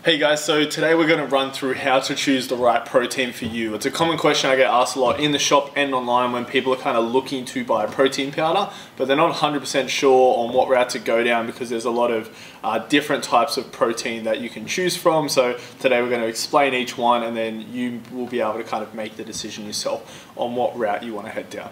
Hey guys, so today we're going to run through how to choose the right protein for you. It's a common question I get asked a lot in the shop and online when people are kind of looking to buy protein powder, but they're not 100% sure on what route to go down because there's a lot of different types of protein that you can choose from. So today we're going to explain each one and then you will be able to kind of make the decision yourself on what route you want to head down.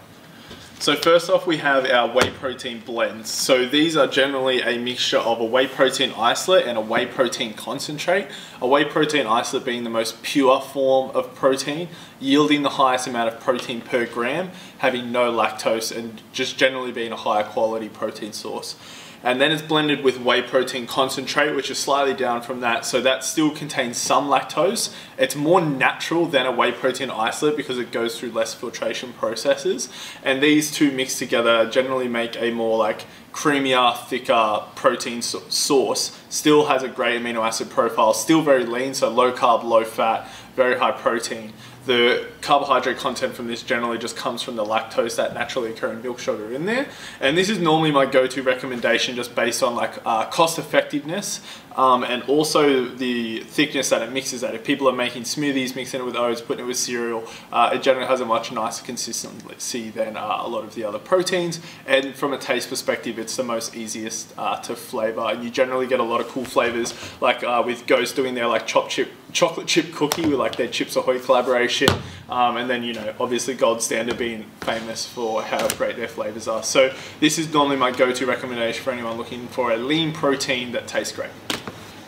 So first off, we have our whey protein blends. So these are generally a mixture of a whey protein isolate and a whey protein concentrate. A whey protein isolate being the most pure form of protein, yielding the highest amount of protein per gram, having no lactose and just generally being a higher quality protein source. And then it's blended with whey protein concentrate, which is slightly down from that. So that still contains some lactose. It's more natural than a whey protein isolate because it goes through less filtration processes. And these two mixed together generally make a more like creamier, thicker protein source. Still has a great amino acid profile, still very lean, so low carb, low fat, very high protein. The carbohydrate content from this generally just comes from the lactose that naturally occur in milk sugar in there. And this is normally my go-to recommendation just based on like cost effectiveness and also the thickness that it mixes at. If people are making smoothies, mixing it with oats, putting it with cereal, it generally has a much nicer consistency than a lot of the other proteins. And from a taste perspective, it's the most easiest to flavor. And you generally get a lot of cool flavors like with Ghost doing their like chocolate chip cookie with like their Chips Ahoy collaboration. And then, you know, obviously Gold Standard being famous for how great their flavors are. So this is normally my go-to recommendation for anyone looking for a lean protein that tastes great.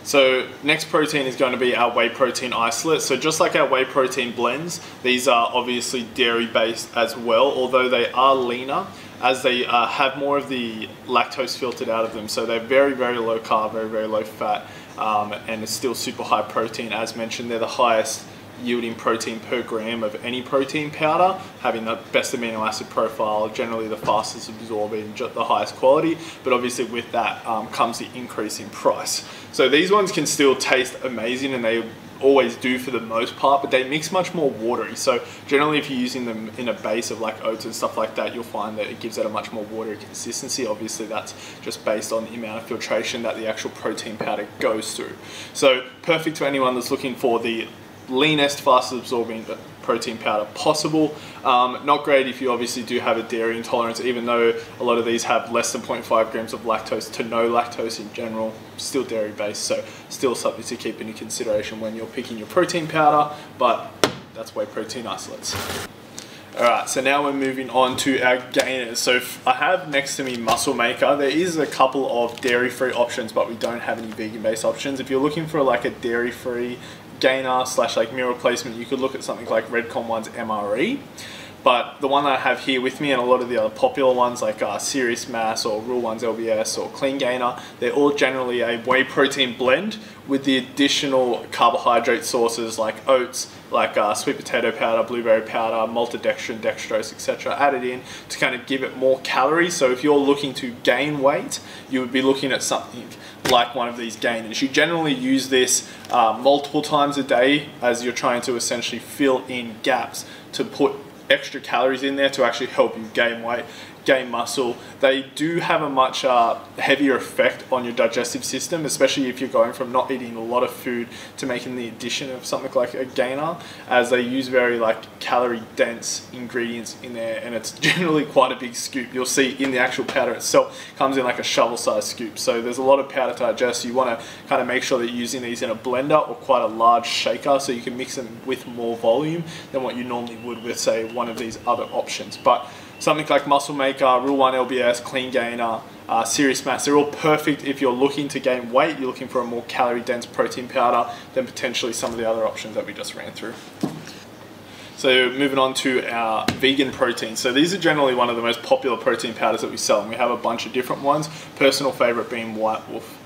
So next protein is going to be our whey protein isolate. So just like our whey protein blends, these are obviously dairy based as well, although they are leaner as they have more of the lactose filtered out of them. So they're very, very low carb, very, very low fat, and it's still super high protein. As mentioned, they're the highest yielding protein per gram of any protein powder, having the best amino acid profile, generally the fastest absorbing, the highest quality, but obviously with that comes the increase in price. So these ones can still taste amazing and they always do for the most part, but they mix much more watery. So generally if you're using them in a base of like oats and stuff like that, you'll find that it gives it a much more watery consistency. Obviously that's just based on the amount of filtration that the actual protein powder goes through. So perfect for anyone that's looking for the leanest, fastest absorbing protein powder possible. Not great if you obviously do have a dairy intolerance, even though a lot of these have less than 0.5 grams of lactose to no lactose in general, still dairy based, so still something to keep into consideration when you're picking your protein powder, but that's whey protein isolates. Alright, so now we're moving on to our gainers. So I have next to me Muscle Maker. There is a couple of dairy-free options, but we don't have any vegan-based options. If you're looking for like a dairy-free gainer slash like meal replacement, you could look at something like Redcon One's MRE. But the one that I have here with me and a lot of the other popular ones like Serious Mass or Rule One's LBS or Clean Gainer, they're all generally a whey protein blend with the additional carbohydrate sources like oats, like sweet potato powder, blueberry powder, maltodextrin, dextrose, etc. added in to kind of give it more calories. So if you're looking to gain weight, you would be looking at something like one of these gainers. You generally use this multiple times a day as you're trying to essentially fill in gaps to put extra calories in there to actually help you gain weight, gain muscle. They do have a much heavier effect on your digestive system, especially if you're going from not eating a lot of food to making the addition of something like a gainer, as they use very like calorie dense ingredients in there, and it's generally quite a big scoop. You'll see in the actual powder itself comes in like a shovel sized scoop, so there's a lot of powder to digest. You want to kind of make sure that you're using these in a blender or quite a large shaker so you can mix them with more volume than what you normally would with say one of these other options. But something like Muscle Maker, Rule 1 LBS, Clean Gainer, Serious Mass, they're all perfect if you're looking to gain weight, you're looking for a more calorie dense protein powder than potentially some of the other options that we just ran through. So moving on to our vegan protein. So these are generally one of the most popular protein powders that we sell, and we have a bunch of different ones, personal favorite being White Wolf.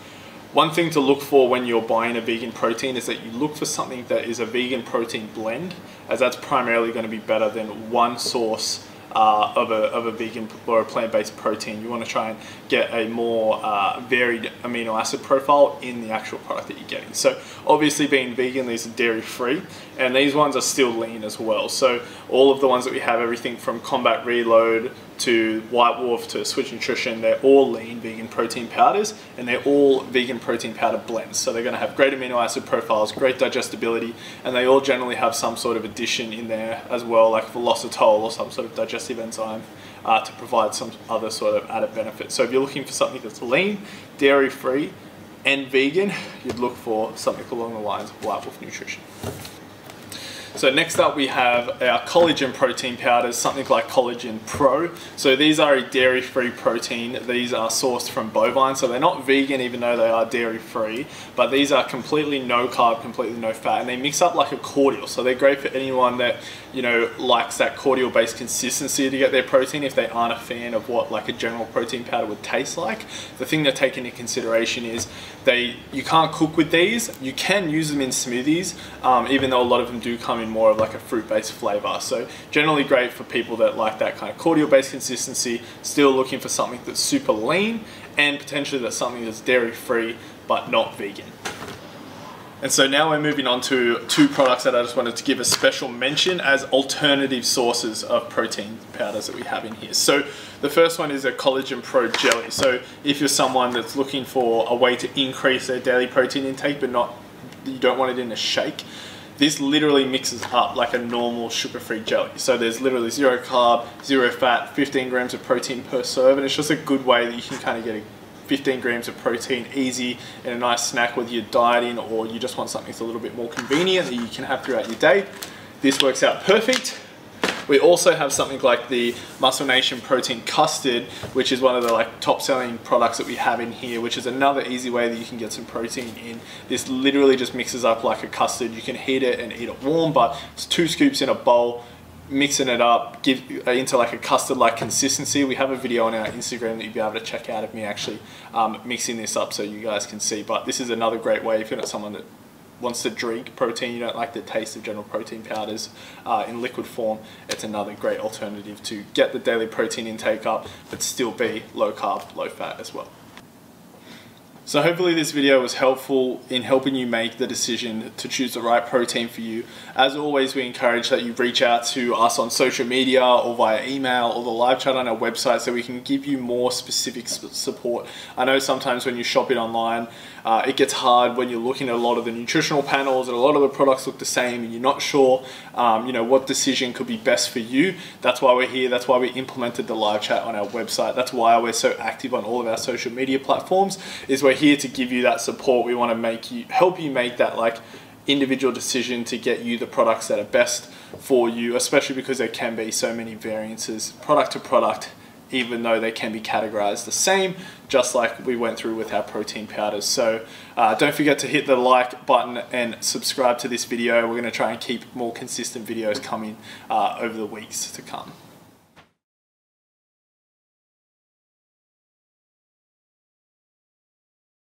One thing to look for when you're buying a vegan protein is that you look for something that is a vegan protein blend, as that's primarily going to be better than one source of a vegan or a plant-based protein. You want to try and get a more varied amino acid profile in the actual product that you're getting. So obviously being vegan, these are dairy free, and these ones are still lean as well. So all of the ones that we have, everything from Combat Reload to White Wolf to Switch Nutrition, they're all lean vegan protein powders, and they're all vegan protein powder blends. So they're going to have great amino acid profiles, great digestibility, and they all generally have some sort of addition in there as well, like velocitol or some sort of digestive enzyme to provide some other sort of added benefit. So if you're looking for something that's lean, dairy free, and vegan, you'd look for something along the lines of White Wolf Nutrition. So next up we have our collagen protein powders, something like Collagen Pro. So these are a dairy-free protein. These are sourced from bovine, so they're not vegan even though they are dairy-free, but these are completely no carb, completely no fat, and they mix up like a cordial. So they're great for anyone that, you know, likes that cordial-based consistency to get their protein if they aren't a fan of what like a general protein powder would taste like. The thing to take into consideration is you can't cook with these. You can use them in smoothies, even though a lot of them do come in more of like a fruit-based flavor. So generally great for people that like that kind of cordial-based consistency, still looking for something that's super lean, and potentially that's something that's dairy-free but not vegan. And so now we're moving on to two products that I just wanted to give a special mention as alternative sources of protein powders that we have in here. So the first one is a Collagen Pro Jelly. So if you're someone that's looking for a way to increase their daily protein intake, but you don't want it in a shake, this literally mixes up like a normal sugar-free jelly. So there's literally 0 carb, 0 fat, 15 grams of protein per serve, and it's just a good way that you can kind of get 15 grams of protein easy in a nice snack, whether you're dieting or you just want something that's a little bit more convenient that you can have throughout your day. This works out perfect. We also have something like the Muscle Nation Protein Custard, which is one of the like top selling products that we have in here, which is another easy way that you can get some protein in. This literally just mixes up like a custard. You can heat it and eat it warm, but it's 2 scoops in a bowl, mixing it up, give into like a custard-like consistency. We have a video on our Instagram that you'll be able to check out of me actually mixing this up so you guys can see. But this is another great way if you're not someone that wants to drink protein, you don't like the taste of general protein powders in liquid form, it's another great alternative to get the daily protein intake up but still be low carb, low fat as well. So hopefully this video was helpful in helping you make the decision to choose the right protein for you. As always, we encourage that you reach out to us on social media or via email or the live chat on our website so we can give you more specific support. I know sometimes when you're shopping online, it gets hard when you're looking at a lot of the nutritional panels and a lot of the products look the same and you're not sure you know, what decision could be best for you. That's why we're here. That's why we implemented the live chat on our website. That's why we're so active on all of our social media platforms, is we're here to give you that support. We want to help you make that like individual decision to get you the products that are best for you, especially because there can be so many variances product to product, even though they can be categorized the same, just like we went through with our protein powders. So don't forget to hit the like button and subscribe to this video. We're going to try and keep more consistent videos coming over the weeks to come.